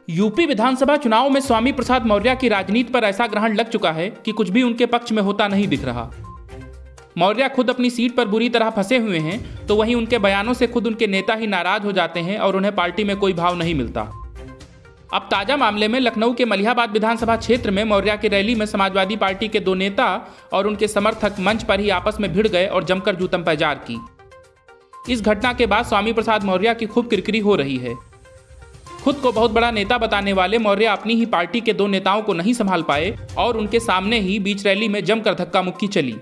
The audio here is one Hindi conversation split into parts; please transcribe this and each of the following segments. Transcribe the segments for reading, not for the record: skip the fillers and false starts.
यूपी विधानसभा चुनाव में स्वामी प्रसाद मौर्य की राजनीति पर ऐसा ग्रहण लग चुका है कि कुछ भी उनके पक्ष में होता नहीं दिख रहा। मौर्य खुद अपनी सीट पर बुरी तरह फंसे हुए हैं, तो वहीं उनके बयानों से खुद उनके नेता ही नाराज हो जाते हैं और उन्हें पार्टी में कोई भाव नहीं मिलता। अब ताजा मामले में लखनऊ के मलिहाबाद विधानसभा क्षेत्र में मौर्य की रैली में समाजवादी पार्टी के 2 नेता और उनके समर्थक मंच पर ही आपस में भिड़ गए और जमकर जूतम पैजार की। इस घटना के बाद स्वामी प्रसाद मौर्य की खूब किरकिरी हो रही है। खुद को बहुत बड़ा नेता बताने वाले मौर्य अपनी ही पार्टी के 2 नेताओं को नहीं संभाल पाए और उनके सामने ही बीच रैली में जमकर धक्का मुक्की चली।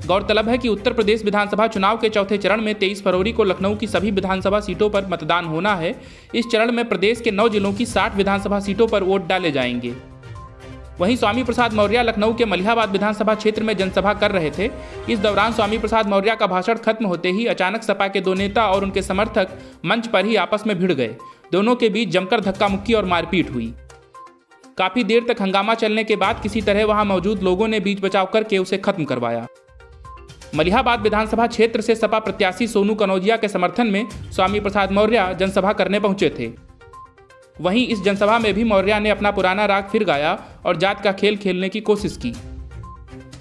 गौरतलब है कि उत्तर प्रदेश विधानसभा चुनाव के चौथे चरण में 23 फरवरी को लखनऊ की सभी विधानसभा सीटों पर मतदान होना है। इस चरण में प्रदेश के 9 जिलों की 60 विधानसभा सीटों पर वोट डाले जाएंगे। वहीं स्वामी प्रसाद मौर्य लखनऊ के मलिहाबाद विधानसभा क्षेत्र में जनसभा कर रहे थे। इस दौरान स्वामी प्रसाद मौर्य का भाषण खत्म होते ही अचानक सपा के 2 नेता और उनके समर्थक मंच पर ही आपस में भिड़ गए। दोनों के बीच जमकर धक्का मुक्की और मारपीट हुई। काफी देर तक हंगामा चलने के बाद किसी तरह वहां मौजूद लोगों ने बीच बचाव करके उसे खत्म करवाया। मलिहाबाद विधानसभा क्षेत्र से सपा प्रत्याशी सोनू कनौजिया के समर्थन में स्वामी प्रसाद मौर्य जनसभा करने पहुंचे थे। वहीं इस जनसभा में भी मौर्य ने अपना पुराना राग फिर गाया और जात का खेल खेलने की कोशिश की।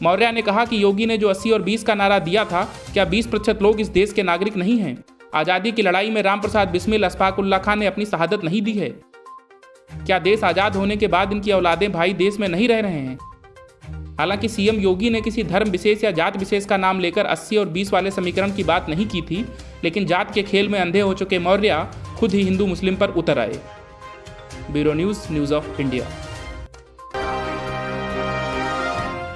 मौर्य ने कहा कि योगी ने जो 80 और 20 का नारा दिया था, क्या 20% लोग इस देश के नागरिक नहीं हैं? आज़ादी की लड़ाई में राम प्रसाद बिस्मिल अशफाकुल्ला खान ने अपनी शहादत नहीं दी है? क्या देश आज़ाद होने के बाद इनकी औलादें भाई देश में नहीं रह रहे हैं? हालांकि सीएम योगी ने किसी धर्म विशेष या जात विशेष का नाम लेकर 80 और 20 वाले समीकरण की बात नहीं की थी, लेकिन जात के खेल में अंधे हो चुके मौर्य खुद ही हिंदू मुस्लिम पर उतर आए। Bureau news of India.